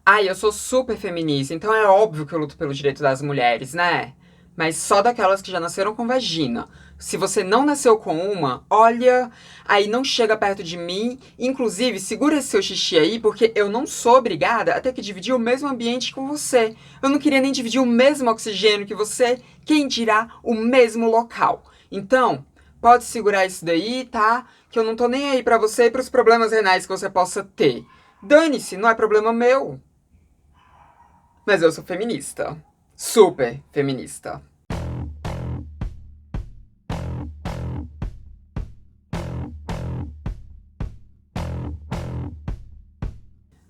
Ai, eu sou super feminista, então é óbvio que eu luto pelo direito das mulheres, né? Mas só daquelas que já nasceram com vagina. Se você não nasceu com uma, olha, aí não chega perto de mim. Inclusive, segura esse seu xixi aí, porque eu não sou obrigada a ter que dividir o mesmo ambiente com você. Eu não queria nem dividir o mesmo oxigênio que você, quem dirá o mesmo local. Então, pode segurar isso daí, tá? Que eu não tô nem aí pra você e pros problemas renais que você possa ter. Dane-se, não é problema meu. Mas eu sou feminista. Super feminista.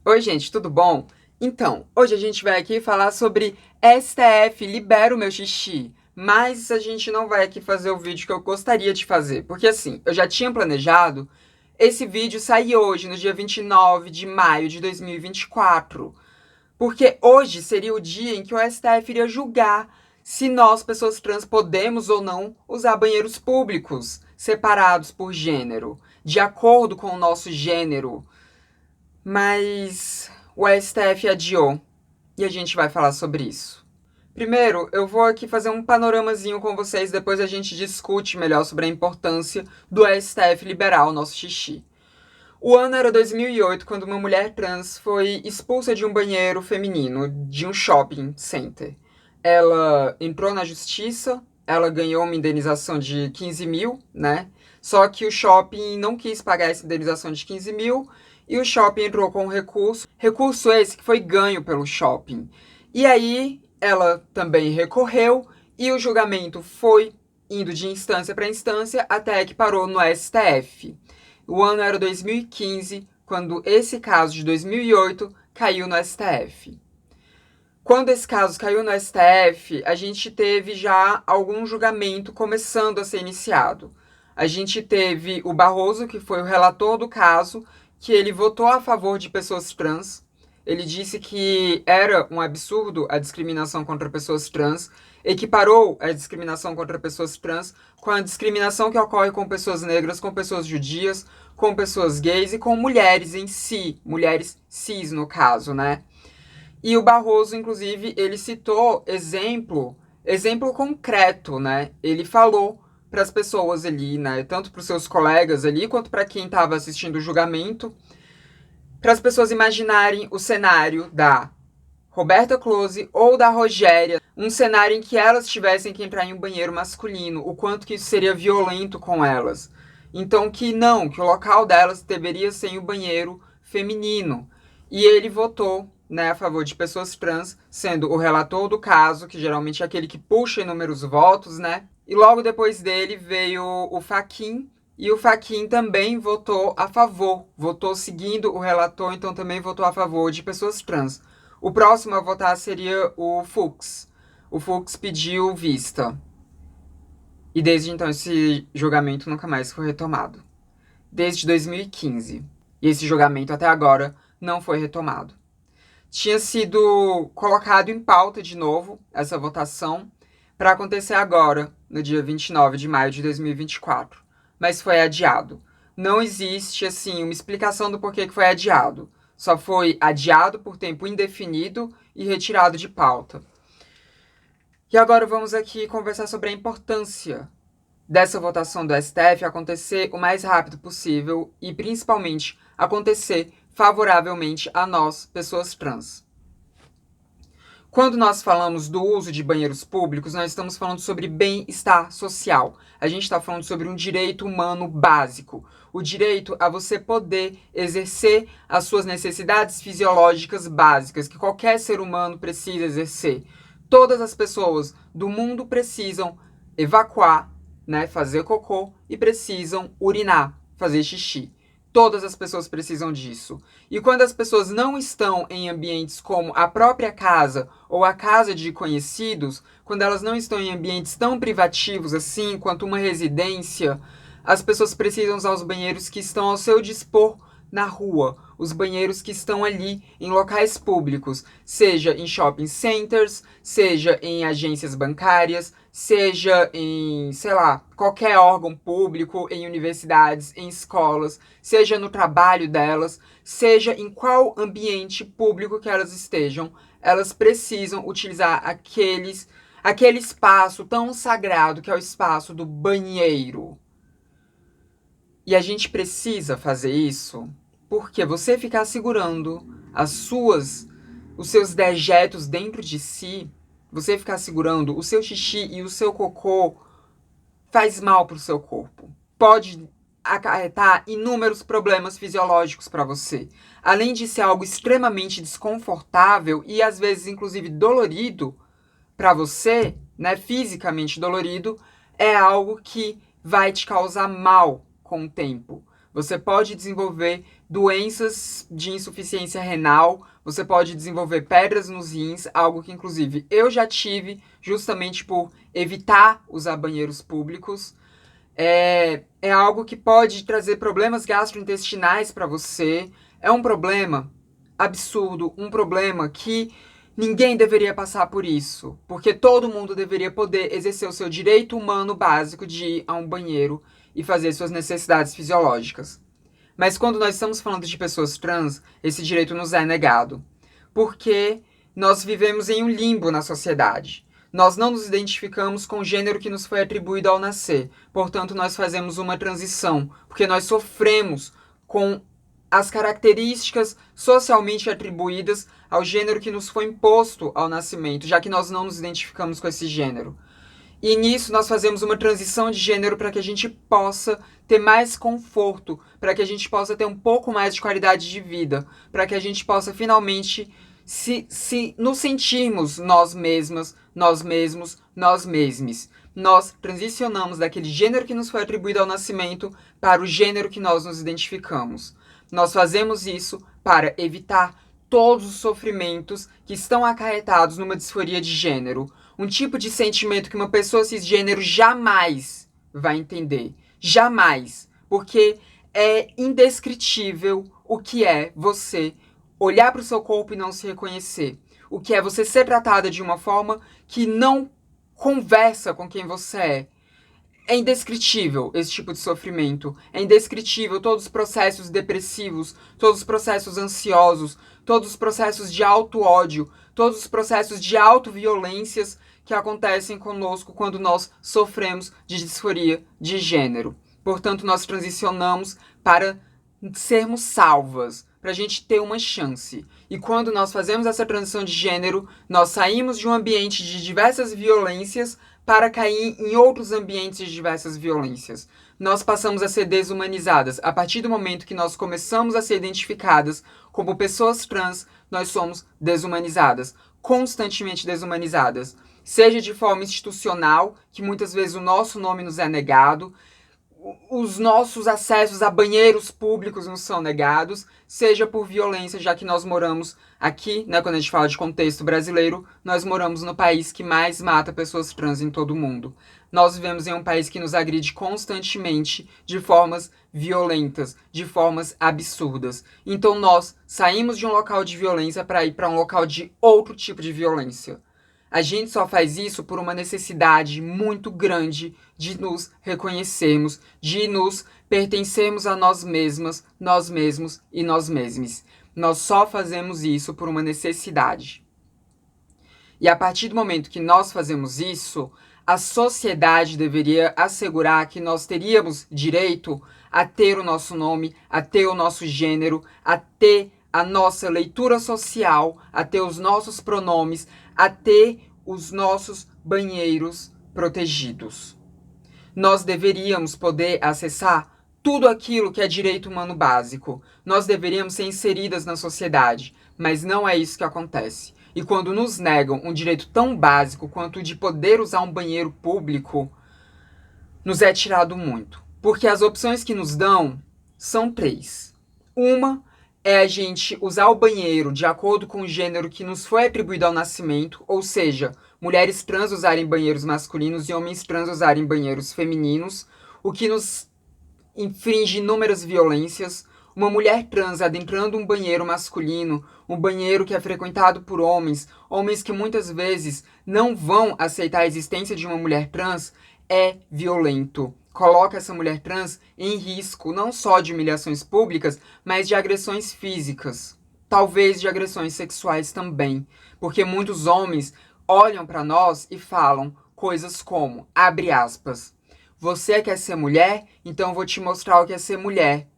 Oi, gente, tudo bom? Então, hoje a gente vai aqui falar sobre STF, libera o meu xixi. Mas a gente não vai aqui fazer o vídeo que eu gostaria de fazer. Porque assim, eu já tinha planejado esse vídeo sair hoje, no dia 29 de maio de 2024. Porque hoje seria o dia em que o STF iria julgar se nós, pessoas trans, podemos ou não usar banheiros públicos separados por gênero, de acordo com o nosso gênero. Mas o STF adiou e a gente vai falar sobre isso. Primeiro, eu vou aqui fazer um panoramazinho com vocês, depois a gente discute melhor sobre a importância do STF liberar o nosso xixi. O ano era 2008, quando uma mulher trans foi expulsa de um banheiro feminino de um shopping center. Ela entrou na justiça, ela ganhou uma indenização de 15 mil, né? Só que o shopping não quis pagar essa indenização de 15 mil e o shopping entrou com um recurso. Recurso esse que foi ganho pelo shopping. E aí ela também recorreu e o julgamento foi indo de instância para instância até que parou no STF. O ano era 2015, quando esse caso de 2008 caiu no STF. Quando esse caso caiu no STF, a gente teve já algum julgamento começando a ser iniciado. A gente teve o Barroso, que foi o relator do caso, que ele votou a favor de pessoas trans. Ele disse que era um absurdo a discriminação contra pessoas trans, equiparou a discriminação contra pessoas trans com a discriminação que ocorre com pessoas negras, com pessoas judias, com pessoas gays e com mulheres em si, mulheres cis no caso, né? E o Barroso, inclusive, ele citou exemplo concreto, né? Ele falou para as pessoas ali, né, tanto para os seus colegas ali, quanto para quem estava assistindo o julgamento, para as pessoas imaginarem o cenário da Roberta Close ou da Rogéria, um cenário em que elas tivessem que entrar em um banheiro masculino, o quanto que isso seria violento com elas. Então que não, que o local delas deveria ser o banheiro feminino. E ele votou, né, a favor de pessoas trans, sendo o relator do caso, que geralmente é aquele que puxa inúmeros votos, né? E logo depois dele veio o Fachin, e o Fachin também votou a favor, votou seguindo o relator, então também votou a favor de pessoas trans. O próximo a votar seria o Fux. O Fux pediu vista. E desde então esse julgamento nunca mais foi retomado. Desde 2015. E esse julgamento até agora não foi retomado. Tinha sido colocado em pauta de novo essa votação para acontecer agora, no dia 29 de maio de 2024. Mas foi adiado. Não existe, assim, uma explicação do porquê que foi adiado. Só foi adiado por tempo indefinido e retirado de pauta. E agora vamos aqui conversar sobre a importância dessa votação do STF acontecer o mais rápido possível e, principalmente, acontecer favoravelmente a nós, pessoas trans. Quando nós falamos do uso de banheiros públicos, nós estamos falando sobre bem-estar social. A gente está falando sobre um direito humano básico. O direito a você poder exercer as suas necessidades fisiológicas básicas, que qualquer ser humano precisa exercer. Todas as pessoas do mundo precisam evacuar, né, fazer cocô e precisam urinar, fazer xixi. Todas as pessoas precisam disso. E quando as pessoas não estão em ambientes como a própria casa ou a casa de conhecidos, quando elas não estão em ambientes tão privativos assim quanto uma residência, as pessoas precisam usar os banheiros que estão ao seu dispor na rua, os banheiros que estão ali em locais públicos, seja em shopping centers, seja em agências bancárias, seja em, sei lá, qualquer órgão público, em universidades, em escolas, seja no trabalho delas, seja em qual ambiente público que elas estejam, elas precisam utilizar aquele espaço tão sagrado que é o espaço do banheiro. E a gente precisa fazer isso porque você ficar segurando os seus dejetos dentro de si, você ficar segurando o seu xixi e o seu cocô faz mal pro seu corpo. Pode acarretar inúmeros problemas fisiológicos para você. Além de ser algo extremamente desconfortável e às vezes inclusive dolorido para você, né, fisicamente dolorido, é algo que vai te causar mal com o tempo. Você pode desenvolver doenças de insuficiência renal, você pode desenvolver pedras nos rins, algo que inclusive eu já tive, justamente por evitar usar banheiros públicos. É algo que pode trazer problemas gastrointestinais para você. É um problema absurdo, um problema que ninguém deveria passar por isso, porque todo mundo deveria poder exercer o seu direito humano básico de ir a um banheiro e fazer suas necessidades fisiológicas. Mas quando nós estamos falando de pessoas trans, esse direito nos é negado, porque nós vivemos em um limbo na sociedade. Nós não nos identificamos com o gênero que nos foi atribuído ao nascer, portanto, nós fazemos uma transição, porque nós sofremos com as características socialmente atribuídas ao gênero que nos foi imposto ao nascimento, já que nós não nos identificamos com esse gênero. E nisso nós fazemos uma transição de gênero para que a gente possa ter mais conforto, para que a gente possa ter um pouco mais de qualidade de vida, para que a gente possa finalmente se nos sentirmos nós mesmas, nós mesmos, nós mesmes. Nós transicionamos daquele gênero que nos foi atribuído ao nascimento para o gênero que nós nos identificamos. Nós fazemos isso para evitar todos os sofrimentos que estão acarretados numa disforia de gênero. Um tipo de sentimento que uma pessoa cisgênero jamais vai entender. Jamais. Porque é indescritível o que é você olhar para o seu corpo e não se reconhecer. O que é você ser tratada de uma forma que não conversa com quem você é. É indescritível esse tipo de sofrimento. É indescritível todos os processos depressivos, todos os processos ansiosos, todos os processos de auto-ódio, todos os processos de auto-violências que acontecem conosco quando nós sofremos de disforia de gênero. Portanto, nós transicionamos para sermos salvas, para a gente ter uma chance. E quando nós fazemos essa transição de gênero, nós saímos de um ambiente de diversas violências para cair em outros ambientes de diversas violências. Nós passamos a ser desumanizadas. A partir do momento que nós começamos a ser identificadas como pessoas trans, nós somos desumanizadas, constantemente desumanizadas. Seja de forma institucional, que muitas vezes o nosso nome nos é negado, os nossos acessos a banheiros públicos nos são negados, seja por violência, já que nós moramos aqui, né, quando a gente fala de contexto brasileiro, nós moramos no país que mais mata pessoas trans em todo o mundo. Nós vivemos em um país que nos agride constantemente de formas violentas, de formas absurdas. Então nós saímos de um local de violência para ir para um local de outro tipo de violência. A gente só faz isso por uma necessidade muito grande de nos reconhecermos, de nos pertencermos a nós mesmas, nós mesmos e nós mesmos. Nós só fazemos isso por uma necessidade. E a partir do momento que nós fazemos isso, a sociedade deveria assegurar que nós teríamos direito a ter o nosso nome, a ter o nosso gênero, a ter a nossa leitura social, a ter os nossos pronomes, a ter os nossos banheiros protegidos. Nós deveríamos poder acessar tudo aquilo que é direito humano básico. Nós deveríamos ser inseridas na sociedade, mas não é isso que acontece. E quando nos negam um direito tão básico quanto o de poder usar um banheiro público, nos é tirado muito. Porque as opções que nos dão são 3. Uma é a gente usar o banheiro de acordo com o gênero que nos foi atribuído ao nascimento, ou seja, mulheres trans usarem banheiros masculinos e homens trans usarem banheiros femininos, o que nos infringe inúmeras violências. Uma mulher trans adentrando um banheiro masculino, um banheiro que é frequentado por homens, homens que muitas vezes não vão aceitar a existência de uma mulher trans, é violento. Coloca essa mulher trans em risco não só de humilhações públicas, mas de agressões físicas. Talvez de agressões sexuais também. Porque muitos homens olham para nós e falam coisas como, abre aspas, você quer ser mulher? Então eu vou te mostrar o que é ser mulher.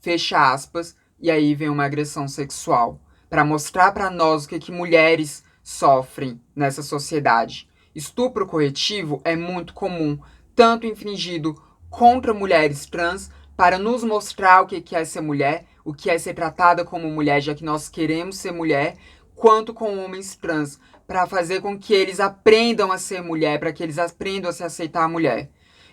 Fecha aspas, e aí vem uma agressão sexual, para mostrar para nós o que mulheres sofrem nessa sociedade. Estupro corretivo é muito comum, tanto infligido contra mulheres trans, para nos mostrar o que é ser mulher, o que é ser tratada como mulher, já que nós queremos ser mulher, quanto com homens trans, para fazer com que eles aprendam a ser mulher, para que eles aprendam a se aceitar mulher.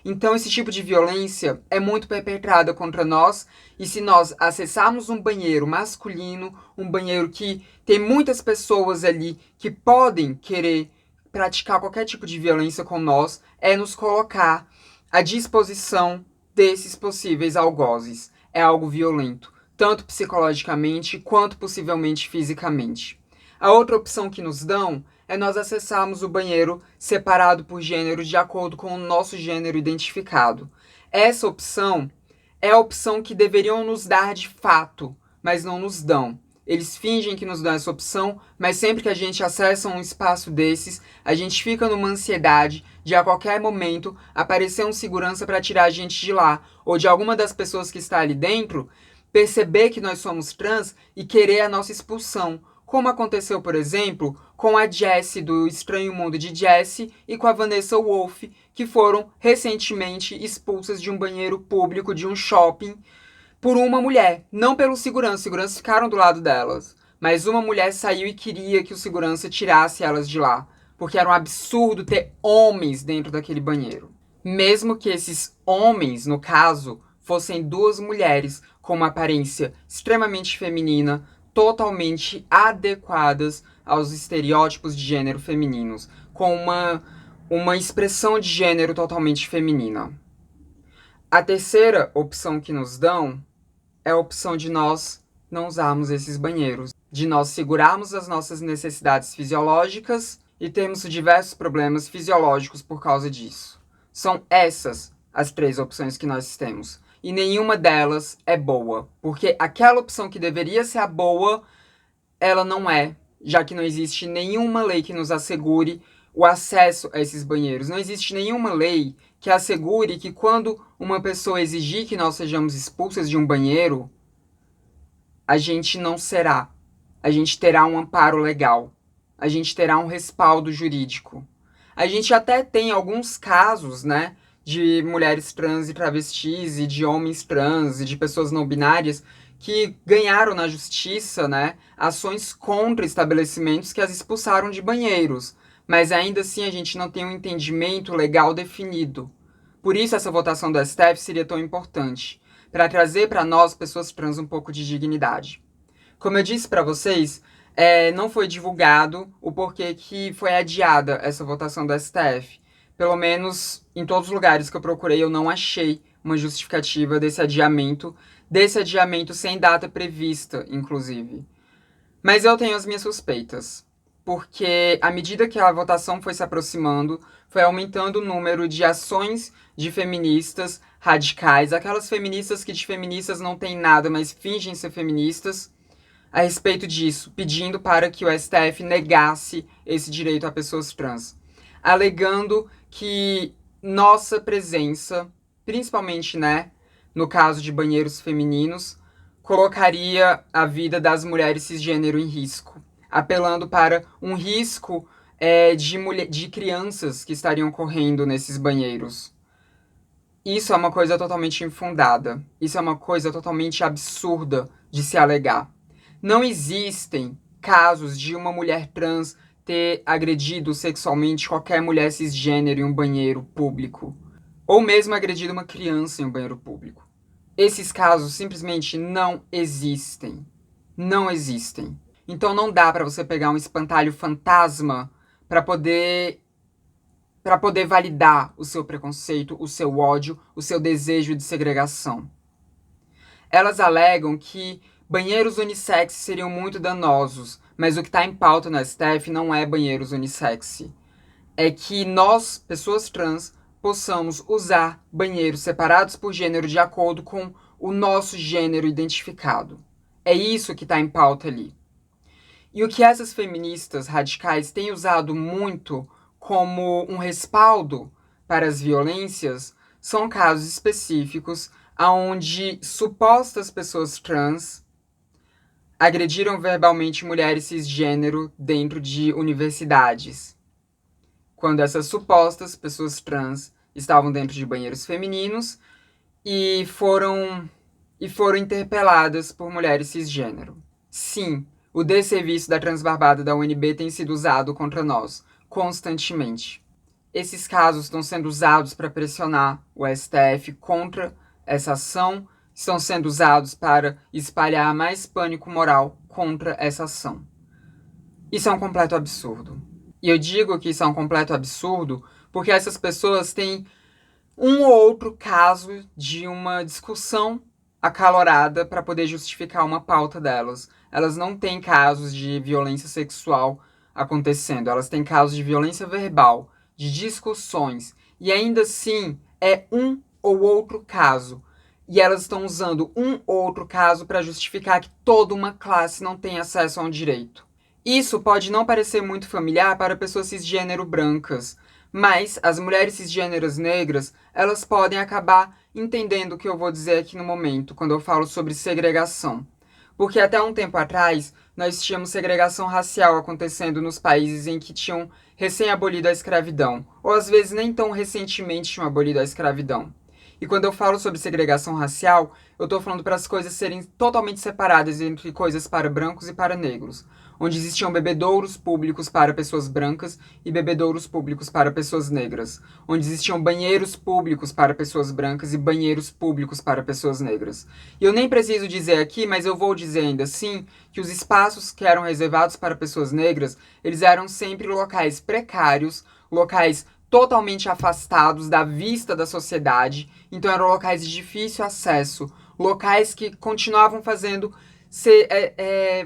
Então, esse tipo de violência é muito perpetrada contra nós, e se nós acessarmos um banheiro masculino, um banheiro que tem muitas pessoas ali que podem querer praticar qualquer tipo de violência com nós, é nos colocar à disposição desses possíveis algozes. É algo violento, tanto psicologicamente quanto possivelmente fisicamente. A outra opção que nos dão é nós acessarmos o banheiro separado por gênero de acordo com o nosso gênero identificado. Essa opção é a opção que deveriam nos dar de fato, mas não nos dão. Eles fingem que nos dão essa opção, mas sempre que a gente acessa um espaço desses, a gente fica numa ansiedade de a qualquer momento aparecer um segurança para tirar a gente de lá, ou de alguma das pessoas que está ali dentro perceber que nós somos trans e querer a nossa expulsão, como aconteceu, por exemplo, com a Jessie do Estranho Mundo de Jessie e com a Vanessa Wolff, que foram recentemente expulsas de um banheiro público de um shopping por uma mulher, não pelo segurança. Os seguranças ficaram do lado delas, mas uma mulher saiu e queria que o segurança tirasse elas de lá, porque era um absurdo ter homens dentro daquele banheiro. Mesmo que esses homens, no caso, fossem duas mulheres com uma aparência extremamente feminina, totalmente adequadas aos estereótipos de gênero femininos, com uma expressão de gênero totalmente feminina. A terceira opção que nos dão é a opção de nós não usarmos esses banheiros, de nós segurarmos as nossas necessidades fisiológicas e termos diversos problemas fisiológicos por causa disso. São essas as três opções que nós temos. E nenhuma delas é boa, porque aquela opção que deveria ser a boa, ela não é, já que não existe nenhuma lei que nos assegure o acesso a esses banheiros. Não existe nenhuma lei que assegure que quando uma pessoa exigir que nós sejamos expulsas de um banheiro, a gente não será. A gente terá um amparo legal. A gente terá um respaldo jurídico. A gente até tem alguns casos, né, de mulheres trans e travestis e de homens trans e de pessoas não binárias que ganharam na justiça, né, ações contra estabelecimentos que as expulsaram de banheiros. Mas ainda assim a gente não tem um entendimento legal definido. Por isso essa votação do STF seria tão importante, para trazer para nós, pessoas trans, um pouco de dignidade. Como eu disse para vocês, não foi divulgado o porquê que foi adiada essa votação do STF. Pelo menos em todos os lugares que eu procurei, eu não achei uma justificativa desse adiamento sem data prevista, inclusive. Mas eu tenho as minhas suspeitas, porque à medida que a votação foi se aproximando, foi aumentando o número de ações de feministas radicais, aquelas feministas que de feministas não têm nada, mas fingem ser feministas, a respeito disso, pedindo para que o STF negasse esse direito a pessoas trans, alegando que nossa presença, principalmente, né, no caso de banheiros femininos, colocaria a vida das mulheres cisgênero em risco, apelando para um risco de crianças que estariam correndo nesses banheiros. Isso é uma coisa totalmente infundada. Isso é uma coisa totalmente absurda de se alegar. Não existem casos de uma mulher trans ter agredido sexualmente qualquer mulher cisgênero em um banheiro público, ou mesmo agredido uma criança em um banheiro público. Esses casos simplesmente não existem. Não existem. Então não dá para você pegar um espantalho fantasma para poder validar o seu preconceito, o seu ódio, o seu desejo de segregação. Elas alegam que banheiros unissex seriam muito danosos, mas o que está em pauta no STF não é banheiros unissex. É que nós, pessoas trans, possamos usar banheiros separados por gênero de acordo com o nosso gênero identificado. É isso que está em pauta ali. E o que essas feministas radicais têm usado muito como um respaldo para as violências são casos específicos onde supostas pessoas trans agrediram verbalmente mulheres cisgênero dentro de universidades. Quando essas supostas pessoas trans estavam dentro de banheiros femininos e foram interpeladas por mulheres cisgênero. Sim, o desserviço da Transbarbada da UNB tem sido usado contra nós, constantemente. Esses casos estão sendo usados para pressionar o STF contra essa ação, estão sendo usados para espalhar mais pânico moral contra essa ação. Isso é um completo absurdo. E eu digo que isso é um completo absurdo porque essas pessoas têm um ou outro caso de uma discussão acalorada para poder justificar uma pauta delas. Elas não têm casos de violência sexual acontecendo, elas têm casos de violência verbal, de discussões, e ainda assim é um ou outro caso. E elas estão usando um ou outro caso para justificar que toda uma classe não tem acesso a um direito. Isso pode não parecer muito familiar para pessoas cisgênero brancas, mas as mulheres cisgêneras negras, elas podem acabar entendendo o que eu vou dizer aqui no momento, quando eu falo sobre segregação. Porque até um tempo atrás, nós tínhamos segregação racial acontecendo nos países em que tinham recém-abolido a escravidão, ou às vezes nem tão recentemente tinham abolido a escravidão. E quando eu falo sobre segregação racial, eu estou falando para as coisas serem totalmente separadas entre coisas para brancos e para negros, onde existiam bebedouros públicos para pessoas brancas e bebedouros públicos para pessoas negras, onde existiam banheiros públicos para pessoas brancas e banheiros públicos para pessoas negras. E eu nem preciso dizer aqui, mas eu vou dizer ainda assim, que os espaços que eram reservados para pessoas negras, eles eram sempre locais precários, locais totalmente afastados da vista da sociedade, então eram locais de difícil acesso, locais que continuavam fazendo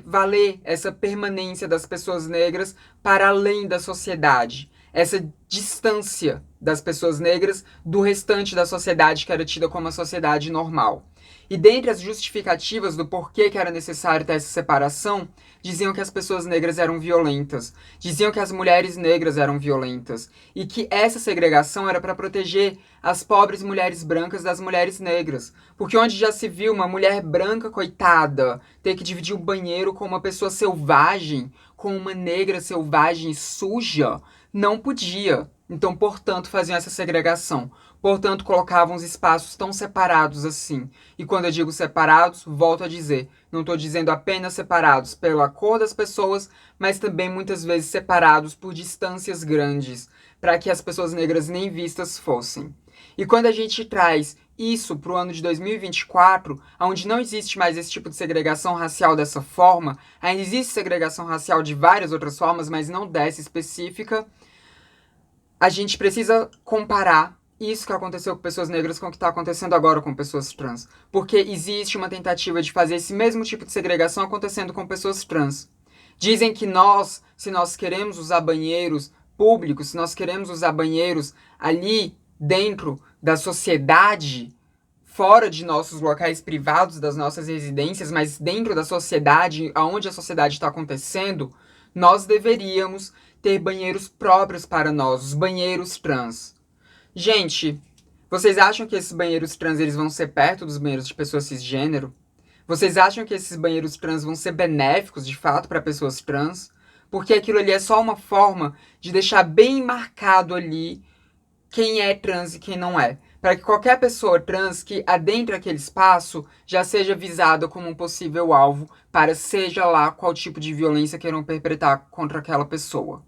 valer essa permanência das pessoas negras para além da sociedade, essa distância das pessoas negras do restante da sociedade que era tida como a sociedade normal. E dentre as justificativas do porquê que era necessário ter essa separação, diziam que as pessoas negras eram violentas, diziam que as mulheres negras eram violentas, e que essa segregação era para proteger as pobres mulheres brancas das mulheres negras. Porque onde já se viu uma mulher branca, coitada, ter que dividir o banheiro com uma pessoa selvagem, com uma negra selvagem e suja, não podia. Então, portanto, faziam essa segregação. Portanto, colocavam os espaços tão separados assim. E quando eu digo separados, volto a dizer, não estou dizendo apenas separados pela cor das pessoas, mas também muitas vezes separados por distâncias grandes, para que as pessoas negras nem vistas fossem. E quando a gente traz isso para o ano de 2024, onde não existe mais esse tipo de segregação racial dessa forma, ainda existe segregação racial de várias outras formas, mas não dessa específica, a gente precisa comparar isso que aconteceu com pessoas negras com o que está acontecendo agora com pessoas trans. Porque existe uma tentativa de fazer esse mesmo tipo de segregação acontecendo com pessoas trans. Dizem que nós, se nós queremos usar banheiros públicos, se nós queremos usar banheiros ali dentro da sociedade, fora de nossos locais privados, das nossas residências, mas dentro da sociedade, aonde a sociedade está acontecendo, nós deveríamos ter banheiros próprios para nós, os banheiros trans. Gente, vocês acham que esses banheiros trans eles vão ser perto dos banheiros de pessoas cisgênero? Vocês acham que esses banheiros trans vão ser benéficos, de fato, para pessoas trans? Porque aquilo ali é só uma forma de deixar bem marcado ali quem é trans e quem não é. Para que qualquer pessoa trans que adentre aquele espaço já seja visada como um possível alvo para seja lá qual tipo de violência queiram perpetrar contra aquela pessoa.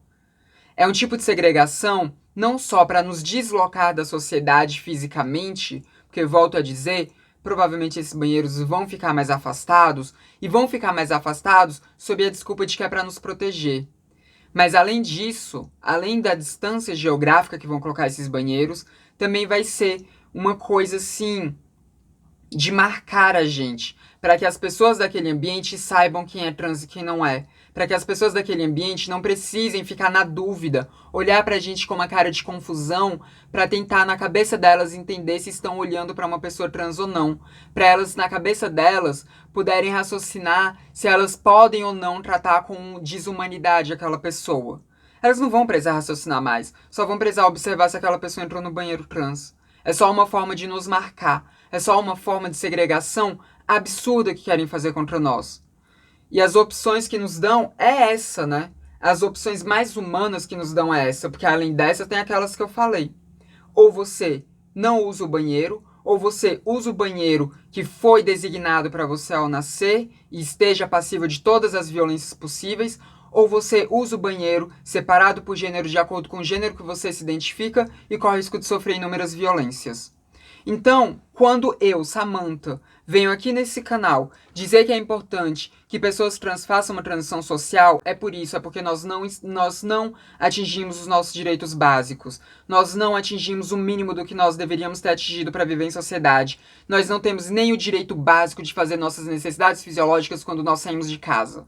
É um tipo de segregação não só para nos deslocar da sociedade fisicamente, porque, volto a dizer, provavelmente esses banheiros vão ficar mais afastados, e vão ficar mais afastados sob a desculpa de que é para nos proteger. Mas além disso, além da distância geográfica que vão colocar esses banheiros, também vai ser uma coisa assim, de marcar a gente, para que as pessoas daquele ambiente saibam quem é trans e quem não é, para que as pessoas daquele ambiente não precisem ficar na dúvida, olhar pra gente com uma cara de confusão, para tentar na cabeça delas entender se estão olhando para uma pessoa trans ou não, para elas na cabeça delas puderem raciocinar se elas podem ou não tratar com desumanidade aquela pessoa. Elas não vão precisar raciocinar mais, só vão precisar observar se aquela pessoa entrou no banheiro trans. É só uma forma de nos marcar, é só uma forma de segregação absurda que querem fazer contra nós. E as opções que nos dão é essa, né? As opções mais humanas que nos dão é essa, porque além dessa tem aquelas que eu falei. Ou você não usa o banheiro, ou você usa o banheiro que foi designado para você ao nascer e esteja passível de todas as violências possíveis, ou você usa o banheiro separado por gênero de acordo com o gênero que você se identifica e corre o risco de sofrer inúmeras violências. Então, quando eu, Samantha, venho aqui nesse canal dizer que é importante que pessoas trans façam uma transição social, é por isso, é porque nós não atingimos os nossos direitos básicos. Nós não atingimos o mínimo do que nós deveríamos ter atingido para viver em sociedade. Nós não temos nem o direito básico de fazer nossas necessidades fisiológicas quando nós saímos de casa.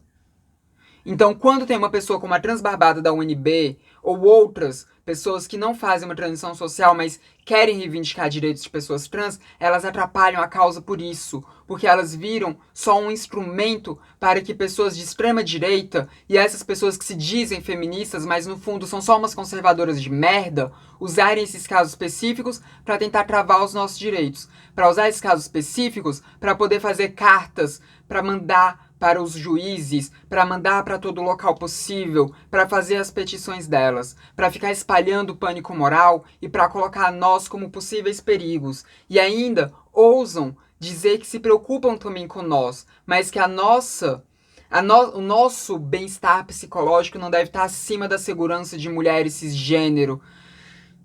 Então, quando tem uma pessoa como a Transbarbada da UNB, ou outras pessoas que não fazem uma transição social, mas querem reivindicar direitos de pessoas trans, elas atrapalham a causa por isso, porque elas viram só um instrumento para que pessoas de extrema direita, e essas pessoas que se dizem feministas, mas no fundo são só umas conservadoras de merda, usarem esses casos específicos para tentar travar os nossos direitos, para usar esses casos específicos para poder fazer cartas, para mandar para os juízes, para mandar para todo local possível, para fazer as petições delas, para ficar espalhando pânico moral e para colocar nós como possíveis perigos. E ainda ousam dizer que se preocupam também com nós, mas que o nosso bem-estar psicológico não deve estar acima da segurança de mulheres cisgênero.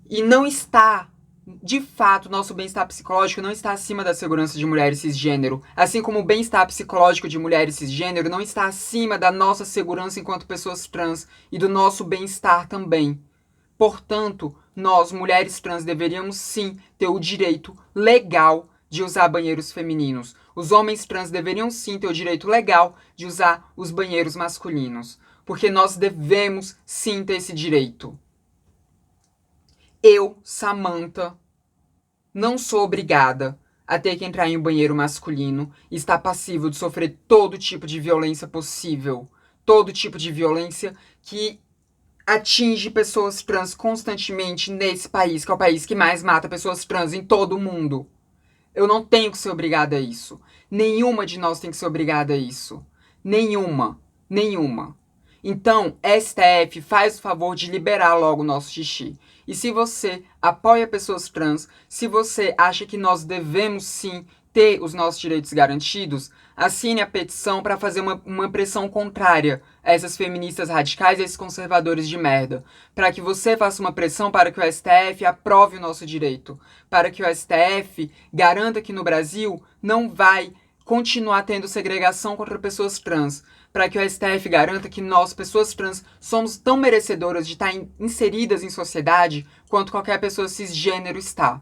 E não está. De fato, nosso bem-estar psicológico não está acima da segurança de mulheres cisgênero, assim como o bem-estar psicológico de mulheres cisgênero não está acima da nossa segurança enquanto pessoas trans e do nosso bem-estar também. Portanto, nós, mulheres trans, deveríamos sim ter o direito legal de usar banheiros femininos. Os homens trans deveriam sim ter o direito legal de usar os banheiros masculinos, porque nós devemos sim ter esse direito. Eu, Samantha, não sou obrigada a ter que entrar em um banheiro masculino e estar passível de sofrer todo tipo de violência possível. Todo tipo de violência que atinge pessoas trans constantemente nesse país, que é o país que mais mata pessoas trans em todo o mundo. Eu não tenho que ser obrigada a isso. Nenhuma de nós tem que ser obrigada a isso. Nenhuma. Nenhuma. Então, STF, faz o favor de liberar logo o nosso xixi. E se você apoia pessoas trans, se você acha que nós devemos sim ter os nossos direitos garantidos, assine a petição para fazer uma pressão contrária a essas feministas radicais e a esses conservadores de merda. Para que você faça uma pressão para que o STF aprove o nosso direito. Para que o STF garanta que no Brasil não vai continuar tendo segregação contra pessoas trans, para que o STF garanta que nós, pessoas trans, somos tão merecedoras de estar inseridas em sociedade quanto qualquer pessoa cisgênero está.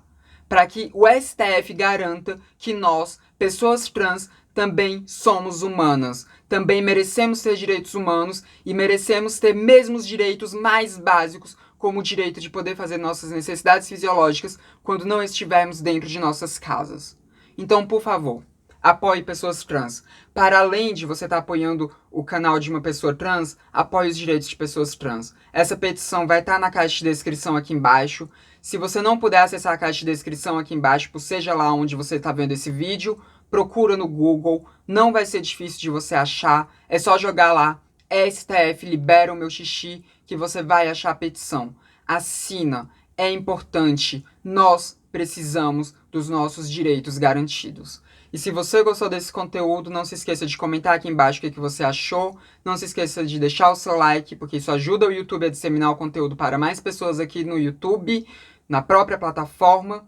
Para que o STF garanta que nós, pessoas trans, também somos humanas. Também merecemos ter direitos humanos e merecemos ter mesmos direitos mais básicos, como o direito de poder fazer nossas necessidades fisiológicas quando não estivermos dentro de nossas casas. Então, por favor, apoie pessoas trans. Para além de você estar apoiando o canal de uma pessoa trans, apoie os direitos de pessoas trans. Essa petição vai estar na caixa de descrição aqui embaixo. Se você não puder acessar a caixa de descrição aqui embaixo, seja lá onde você está vendo esse vídeo, procura no Google. Não vai ser difícil de você achar. É só jogar lá, STF libera o meu xixi, que você vai achar a petição. Assina. É importante. Nós precisamos dos nossos direitos garantidos. E se você gostou desse conteúdo, não se esqueça de comentar aqui embaixo o que você achou. Não se esqueça de deixar o seu like, porque isso ajuda o YouTube a disseminar o conteúdo para mais pessoas aqui no YouTube, na própria plataforma.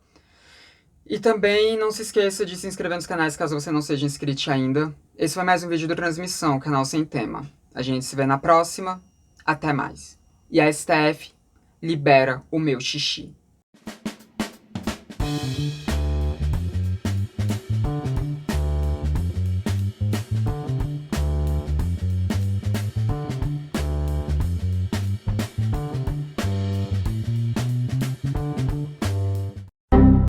E também não se esqueça de se inscrever nos canais caso você não seja inscrito ainda. Esse foi mais um vídeo do Transmissão, canal sem tema. A gente se vê na próxima. Até mais. E a STF libera o meu xixi.